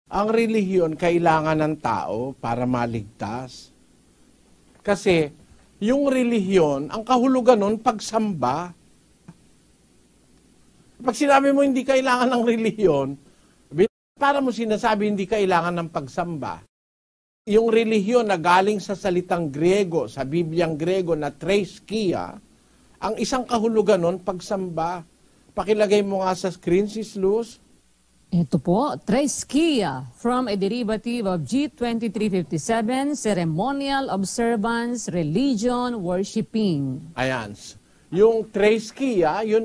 Ang relihiyon kailangan ng tao para maligtas. Kasi yung relihiyon, ang kahulugan nun, pagsamba. Pag sinabi mo hindi kailangan ng relihiyon, para mo sinasabi hindi kailangan ng pagsamba. Yung relihiyon na galing sa salitang Grego, sa Bibliang Grego na threskia, ang isang kahulugan nun, pagsamba. Pakilagay mo nga sa screen, Sis Luz. Ito po, threskia, from a derivative of G2357, ceremonial observance, religion, worshiping. Ayan. Yung threskia, yun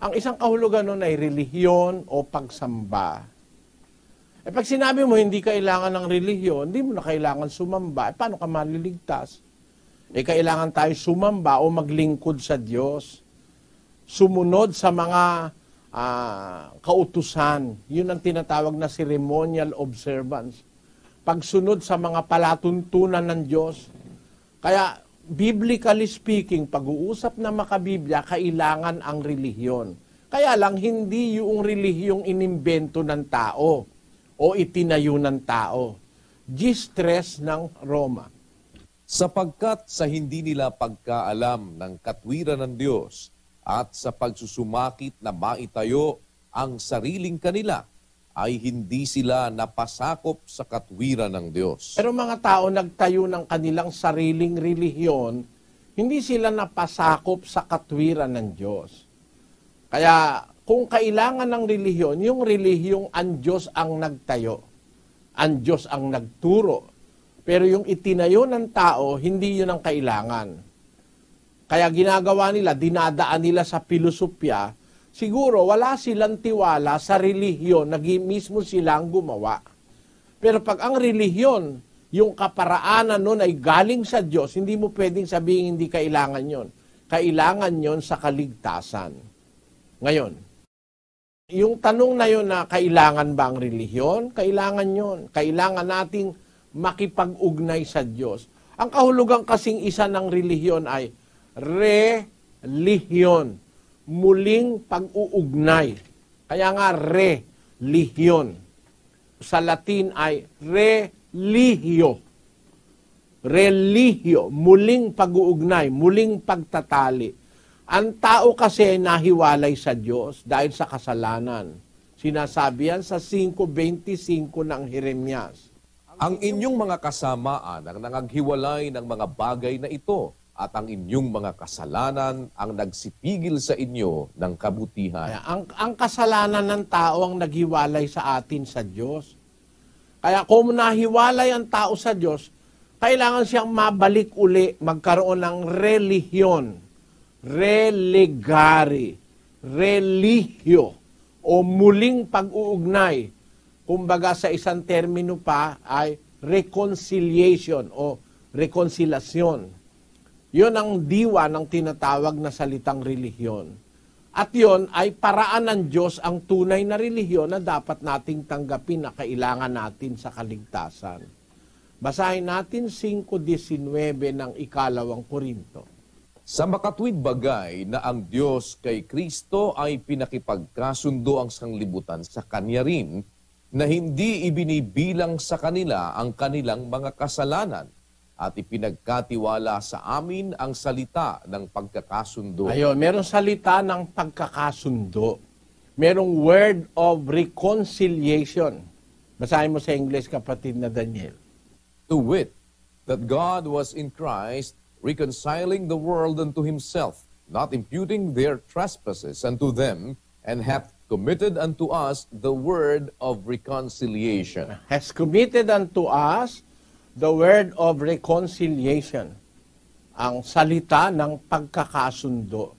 ang isang kahulugan nun ay relihiyon o pagsamba. Pag sinabi mo hindi kailangan ng relihiyon, hindi mo na kailangan sumamba. Paano ka maliligtas? Kailangan tayo sumamba o maglingkod sa Diyos. Sumunod sa mga kautusan. Yun ang tinatawag na ceremonial observance. Pagsunod sa mga palatuntunan ng Diyos. Kaya, biblically speaking, pag-uusap na makabiblia, kailangan ang relihiyon. Kaya lang, hindi yung relihiyong inimbento ng tao o itinayo ng tao. Gistres ng Roma. Sapagkat sa hindi nila pagkaalam ng katwiran ng Diyos at sa pagsusumakit na maitayo ang sariling kanila, ay hindi sila napasakop sa katwiran ng Diyos. Pero mga tao nagtayo ng kanilang sariling relihiyon, hindi sila napasakop sa katwiran ng Diyos. Kaya kung kailangan ng relihiyon, yung relihiyong ang Diyos ang nagtayo, ang Diyos ang nagturo. Pero yung itinayo ng tao, hindi yun ang kailangan. Kaya ginagawa nila, dinadaan nila sa filosofya, siguro wala silang tiwala sa relihiyon, mismo silang gumawa. Pero pag ang relihiyon, yung kaparaanan nun ay galing sa Diyos, hindi mo pwedeng sabihin hindi kailangan yon. Kailangan yon sa kaligtasan. Ngayon, yung tanong na yun na kailangan ba ang relihiyon? Kailangan yon. Kailangan nating makipag-ugnay sa Diyos. Ang kahulugan kasing isa ng relihiyon ay relihiyon. Muling pag-uugnay. Kaya nga relihiyon. Sa Latin ay religio. Religio. Muling pag-uugnay. Muling pagtatali. Ang tao kasi nahiwalay sa Diyos dahil sa kasalanan. Sinasabi yan sa 5:25 ng Jeremias. Ang inyong mga kasamaan ang nangaghiwalay ng mga bagay na ito at ang inyong mga kasalanan ang nagsipigil sa inyo ng kabutihan. Ang kasalanan ng tao ang naghiwalay sa atin sa Diyos. Kaya kung nahiwalay ang tao sa Diyos, kailangan siyang mabalik uli, magkaroon ng relihiyon. Religare, religio, o muling pag-uugnay. Kumbaga sa isang termino pa ay reconciliation o reconciliation. Yun ang diwa ng tinatawag na salitang relihiyon. At yun ay paraan ng Diyos ang tunay na relihiyon na dapat nating tanggapin na kailangan natin sa kaligtasan. Basahin natin 5:19 ng 2 Korinto. Sa makatwid bagay na ang Diyos kay Kristo ay pinakipagkasundo ang sanglibutan sa Kanya rin, na hindi ibinibilang sa kanila ang kanilang mga kasalanan at ipinagkatiwala sa amin ang salita ng pagkakasundo. Ayun, merong salita ng pagkakasundo. Merong word of reconciliation. Basahin mo sa English, kapatid na Daniel. To wit, that God was in Christ reconciling the world unto himself, not imputing their trespasses unto them, and hath committed unto us the word of reconciliation. Has committed unto us the word of reconciliation. Ang salita ng pagkakasundo.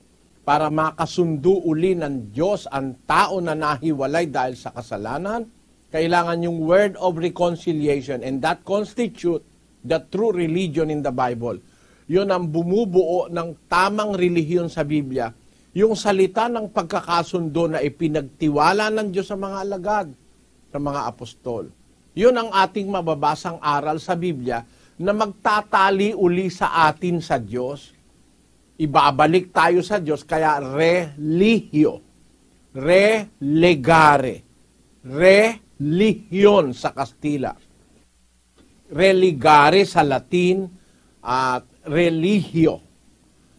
Para makasundo uli ng Diyos ang tao na nahiwalay dahil sa kasalanan, kailangan yung word of reconciliation, and that constitute the true religion in the Bible. Yun ang bumubuo ng tamang relihiyon sa Biblia. Yung salita ng pagkakasundo na ipinagtiwala ng Diyos sa mga alagad, sa mga apostol. Yun ang ating mababasang aral sa Biblia na magtatali uli sa atin sa Diyos. Ibabalik tayo sa Diyos, kaya religio, relegare, relihiyon sa Kastila. Religare sa Latin at religio.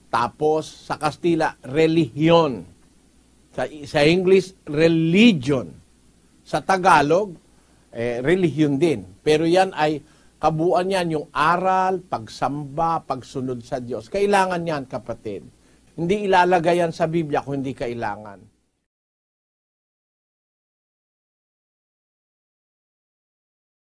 Tapos sa Kastila, relihiyon. Sa English, religion. Sa Tagalog, relihiyon din. Pero yan ay kabuuan yan, yung aral, pagsamba, pagsunod sa Diyos. Kailangan yan, kapatid. Hindi ilalagay yan sa Biblia kung hindi kailangan.